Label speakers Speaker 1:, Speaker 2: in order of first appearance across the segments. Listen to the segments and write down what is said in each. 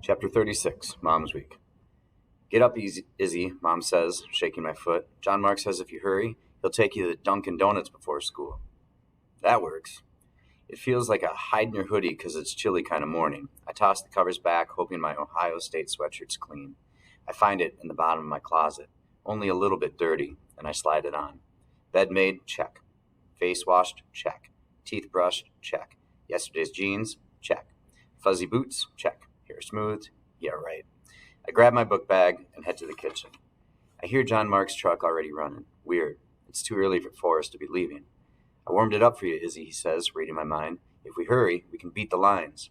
Speaker 1: Chapter 36, Mom's Week. Get up, Izzy, Mom says, shaking my foot. John Mark says if you hurry, he'll take you to Dunkin' Donuts before school. That works. It feels like a hide in your hoodie because it's chilly kind of morning. I toss the covers back, hoping my Ohio State sweatshirt's clean. I find it in the bottom of my closet, only a little bit dirty, and I slide it on. Bed made, check. Face washed, check. Teeth brushed, check. Yesterday's jeans, check. Fuzzy boots, check. Hair smoothed, yeah, right. I grab my book bag and head to the kitchen. I hear John Mark's truck already running. Weird. It's too early for us to be leaving. I warmed it up for you, Izzy, he says, reading my mind. If we hurry, we can beat the lines.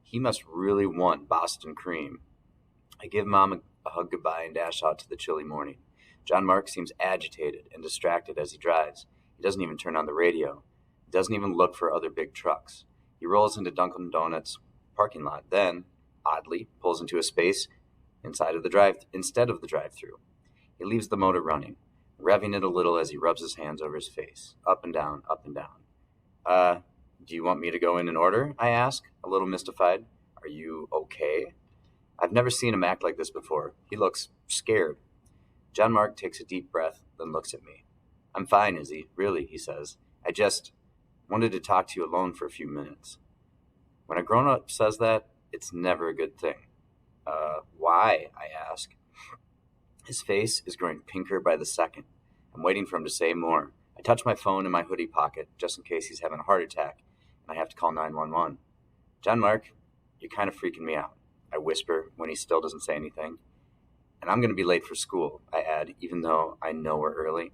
Speaker 1: He must really want Boston cream. I give Mom a hug goodbye and dash out to the chilly morning. John Mark seems agitated and distracted as he drives. He doesn't even turn on the radio. He doesn't even look for other big trucks. He rolls into Dunkin' Donuts parking lot, then, oddly, pulls into a space instead of the drive-thru. He leaves the motor running, revving it a little as he rubs his hands over his face, up and down, up and down. Do you want me to go in and order? I ask, a little mystified. Are you okay? I've never seen him act like this before. He looks scared. John Mark takes a deep breath, then looks at me. I'm fine, Izzy, really, he says. I just wanted to talk to you alone for a few minutes. When a grown-up says that, it's never a good thing. Why? I ask. His face is growing pinker by the second. I'm waiting for him to say more. I touch my phone in my hoodie pocket, just in case he's having a heart attack, and I have to call 911. John Mark, you're kind of freaking me out, I whisper when he still doesn't say anything. And I'm going to be late for school, I add, even though I know we're early.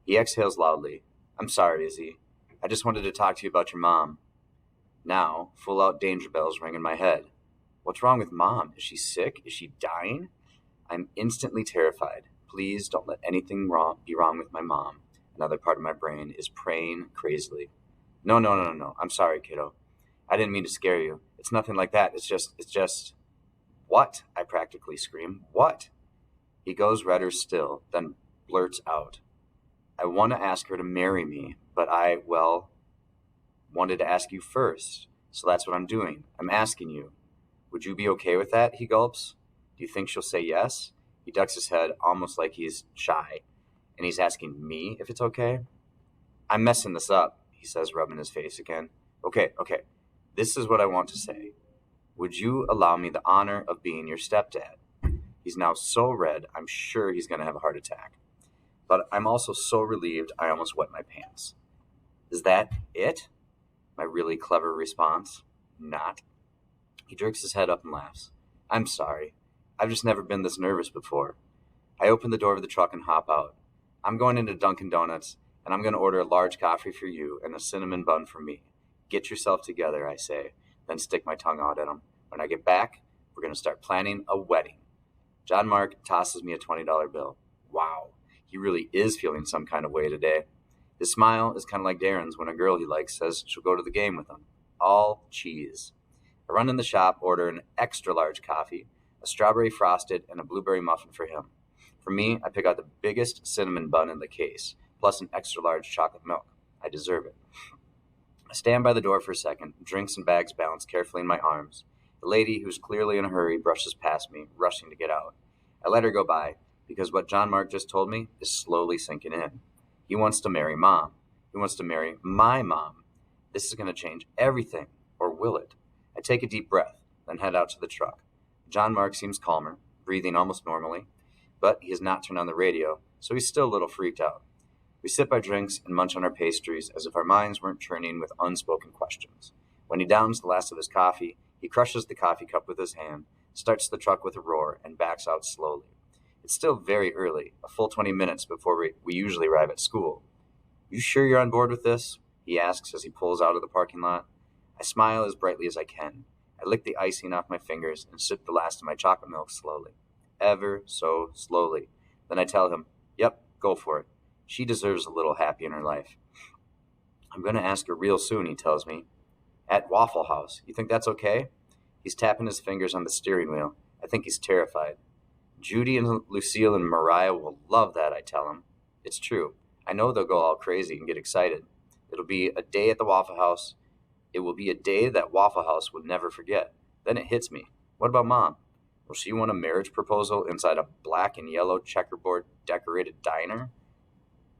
Speaker 1: He exhales loudly. I'm sorry, Izzy. I just wanted to talk to you about your mom. Now, full-out danger bells ring in my head. What's wrong with Mom? Is she sick? Is she dying? I'm instantly terrified. Please don't let anything be wrong with my mom. Another part of my brain is praying crazily. No. I'm sorry, kiddo. I didn't mean to scare you. It's nothing like that. It's just... What? I practically scream. What? He goes redder still, then blurts out. I want to ask her to marry me, but wanted to ask you first. So that's what I'm doing. I'm asking you. Would you be okay with that? He gulps. Do you think she'll say yes? He ducks his head almost like he's shy, and he's asking me if it's okay. I'm messing this up, he says, rubbing his face again. Okay. This is what I want to say. Would you allow me the honor of being your stepdad? He's now so red, I'm sure he's going to have a heart attack. But I'm also so relieved I almost wet my pants. Is that it? My really clever response. Not. He jerks his head up and laughs. I'm sorry. I've just never been this nervous before. I open the door of the truck and hop out. I'm going into Dunkin' Donuts, and I'm going to order a large coffee for you and a cinnamon bun for me. Get yourself together, I say, then stick my tongue out at him. When I get back, we're going to start planning a wedding. John Mark tosses me a $20 bill. Wow, he really is feeling some kind of way today. His smile is kind of like Darren's when a girl he likes says she'll go to the game with him. All cheese. I run in the shop, order an extra large coffee, a strawberry frosted, and a blueberry muffin for him. For me, I pick out the biggest cinnamon bun in the case, plus an extra large chocolate milk. I deserve it. I stand by the door for a second, drinks and bags balanced carefully in my arms. The lady, who's clearly in a hurry, brushes past me, rushing to get out. I let her go by, because what John Mark just told me is slowly sinking in. He wants to marry Mom. He wants to marry my mom. This is going to change everything, or will it? I take a deep breath, then head out to the truck. John Mark seems calmer, breathing almost normally, but he has not turned on the radio, so he's still a little freaked out. We sip our drinks and munch on our pastries as if our minds weren't churning with unspoken questions. When he downs the last of his coffee, he crushes the coffee cup with his hand, starts the truck with a roar, and backs out slowly. It's still very early, a full 20 minutes before we usually arrive at school. You sure you're on board with this? He asks as he pulls out of the parking lot. I smile as brightly as I can. I lick the icing off my fingers and sip the last of my chocolate milk slowly. Ever so slowly. Then I tell him, yep, go for it. She deserves a little happy in her life. I'm going to ask her real soon, he tells me. At Waffle House. You think that's okay? He's tapping his fingers on the steering wheel. I think he's terrified. Judy and Lucille and Mariah will love that, I tell him. It's true. I know they'll go all crazy and get excited. It'll be a day at the Waffle House. It will be a day that Waffle House will never forget. Then it hits me. What about Mom? Will she want a marriage proposal inside a black and yellow checkerboard decorated diner?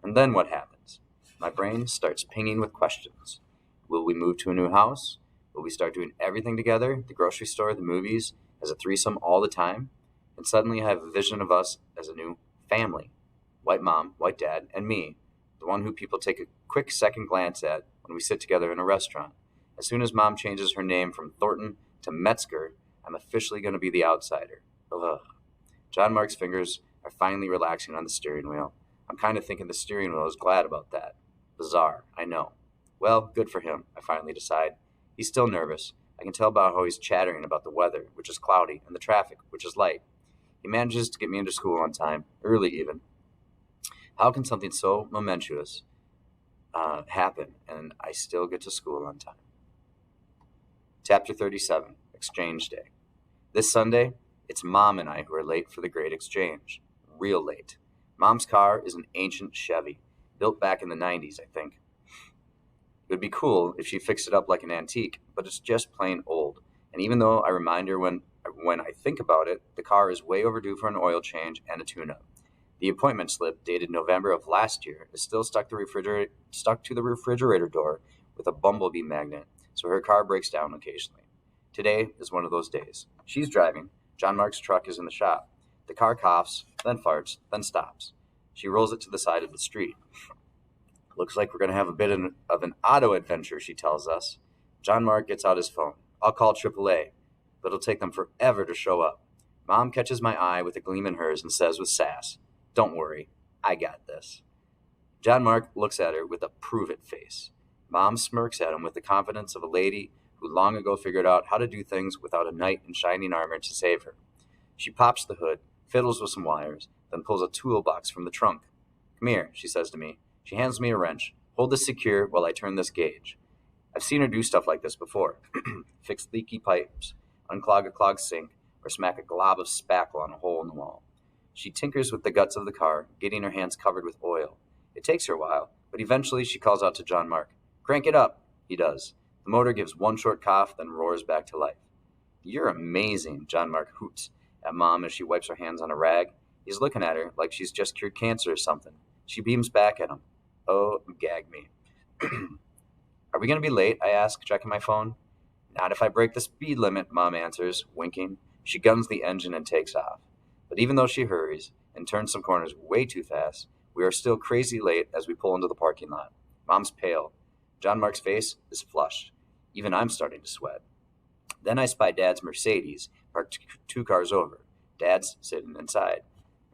Speaker 1: And then what happens? My brain starts pinging with questions. Will we move to a new house? Will we start doing everything together? The grocery store, the movies, as a threesome all the time? And suddenly I have a vision of us as a new family. White mom, white dad, and me, the one who people take a quick second glance at when we sit together in a restaurant. As soon as Mom changes her name from Thornton to Metzger, I'm officially going to be the outsider. Ugh. John Mark's fingers are finally relaxing on the steering wheel. I'm kind of thinking the steering wheel is glad about that. Bizarre, I know. Well, good for him, I finally decide. He's still nervous. I can tell by how he's chattering about the weather, which is cloudy, and the traffic, which is light. He manages to get me into school on time, early even. How can something so momentous happen and I still get to school on time? Chapter 37, Exchange Day. This Sunday, it's Mom and I who are late for the great exchange. Real late. Mom's car is an ancient Chevy, built back in the 90s, I think. It would be cool if she fixed it up like an antique, but it's just plain old. And even though I remind her when I think about it, the car is way overdue for an oil change and a tune-up. The appointment slip, dated November of last year, is still stuck to the refrigerator door with a bumblebee magnet, so her car breaks down occasionally. Today is one of those days. She's driving. John Mark's truck is in the shop. The car coughs, then farts, then stops. She rolls it to the side of the street. Looks like we're going to have a bit of an auto adventure, she tells us. John Mark gets out his phone. I'll call AAA, but it'll take them forever to show up. Mom catches my eye with a gleam in hers and says with sass, "Don't worry, I got this." John Mark looks at her with a prove-it face. Mom smirks at him with the confidence of a lady who long ago figured out how to do things without a knight in shining armor to save her. She pops the hood, fiddles with some wires, then pulls a toolbox from the trunk. "Come here," she says to me. She hands me a wrench. "Hold this secure while I turn this gauge." I've seen her do stuff like this before. Fix leaky pipes, unclog a clogged sink, or smack a glob of spackle on a hole in the wall. She tinkers with the guts of the car, getting her hands covered with oil. It takes her a while, but eventually she calls out to John Mark. "Crank it up." He does. The motor gives one short cough, then roars back to life. "You're amazing," John Mark hoots at Mom as she wipes her hands on a rag. He's looking at her like she's just cured cancer or something. She beams back at him. Oh, gag me. "Are we going to be late?" I ask, checking my phone. "Not if I break the speed limit," Mom answers, winking. She guns the engine and takes off. But even though she hurries and turns some corners way too fast, we are still crazy late as we pull into the parking lot. Mom's pale. John Mark's face is flushed. Even I'm starting to sweat. Then I spy Dad's Mercedes, parked 2 cars over. Dad's sitting inside.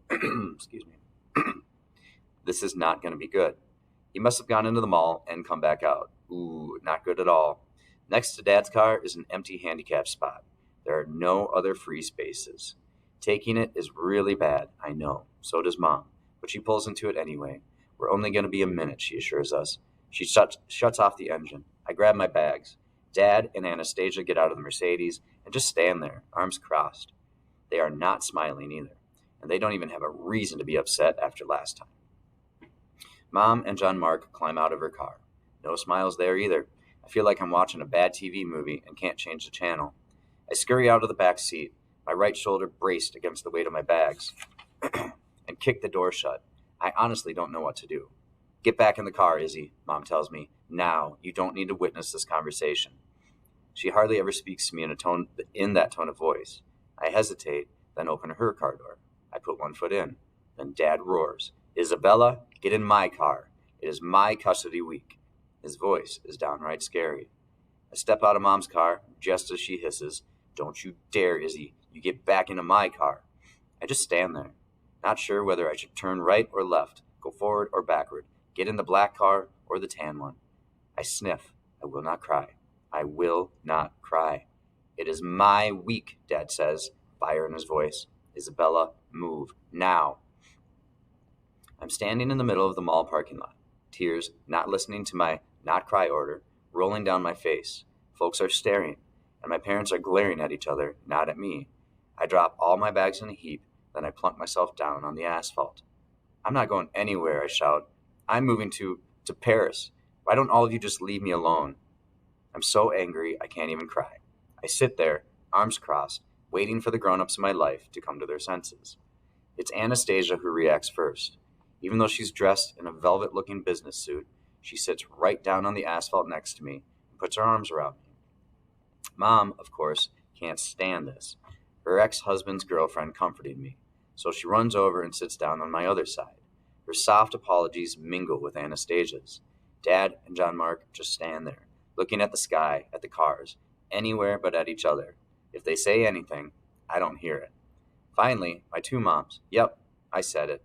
Speaker 1: Excuse me. This is not going to be good. He must have gone into the mall and come back out. Ooh, not good at all. Next to Dad's car is an empty handicap spot. There are no other free spaces. Taking it is really bad, I know. So does Mom. But she pulls into it anyway. We're only going to be a minute, she assures us. She shuts off the engine. I grab my bags. Dad and Anastasia get out of the Mercedes and just stand there, arms crossed. They are not smiling either, and they don't even have a reason to be upset after last time. Mom and John Mark climb out of her car. No smiles there either. I feel like I'm watching a bad TV movie and can't change the channel. I scurry out of the back seat, my right shoulder braced against the weight of my bags, and kick the door shut. I honestly don't know what to do. "Get back in the car, Izzy," Mom tells me. "Now, you don't need to witness this conversation." She hardly ever speaks to me in that tone of voice. I hesitate, then open her car door. I put one foot in. Then Dad roars, "Isabella, get in my car. It is my custody week." His voice is downright scary. I step out of Mom's car just as she hisses, "Don't you dare, Izzy. You get back into my car." I just stand there, not sure whether I should turn right or left, go forward or backward, get in the black car or the tan one. I sniff. I will not cry. I will not cry. "It is my week," Dad says, fire in his voice. "Isabella, move. Now." I'm standing in the middle of the mall parking lot, tears, not listening to my not cry order, rolling down my face. Folks are staring, and my parents are glaring at each other, not at me. I drop all my bags in a heap, then I plunk myself down on the asphalt. "I'm not going anywhere," I shout. "I'm moving to Paris. Why don't all of you just leave me alone?" I'm so angry I can't even cry. I sit there, arms crossed, waiting for the grown-ups in my life to come to their senses. It's Anastasia who reacts first. Even though she's dressed in a velvet-looking business suit, she sits right down on the asphalt next to me and puts her arms around me. Mom, of course, can't stand this. Her ex-husband's girlfriend comforting me, so she runs over and sits down on my other side. Her soft apologies mingle with Anastasia's. Dad and John Mark just stand there, looking at the sky, at the cars, anywhere but at each other. If they say anything, I don't hear it. Finally, my two moms, yep, I said it,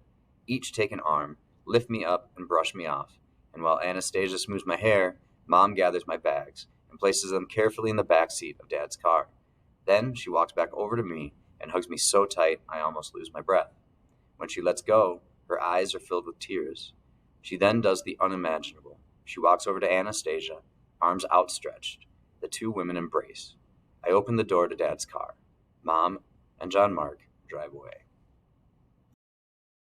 Speaker 1: each take an arm, lift me up and brush me off, and while Anastasia smooths my hair, Mom gathers my bags and places them carefully in the back seat of Dad's car. Then she walks back over to me and hugs me so tight I almost lose my breath. When she lets go, her eyes are filled with tears. She then does the unimaginable. She walks over to Anastasia, arms outstretched. The two women embrace. I open the door to Dad's car. Mom and John Mark drive away.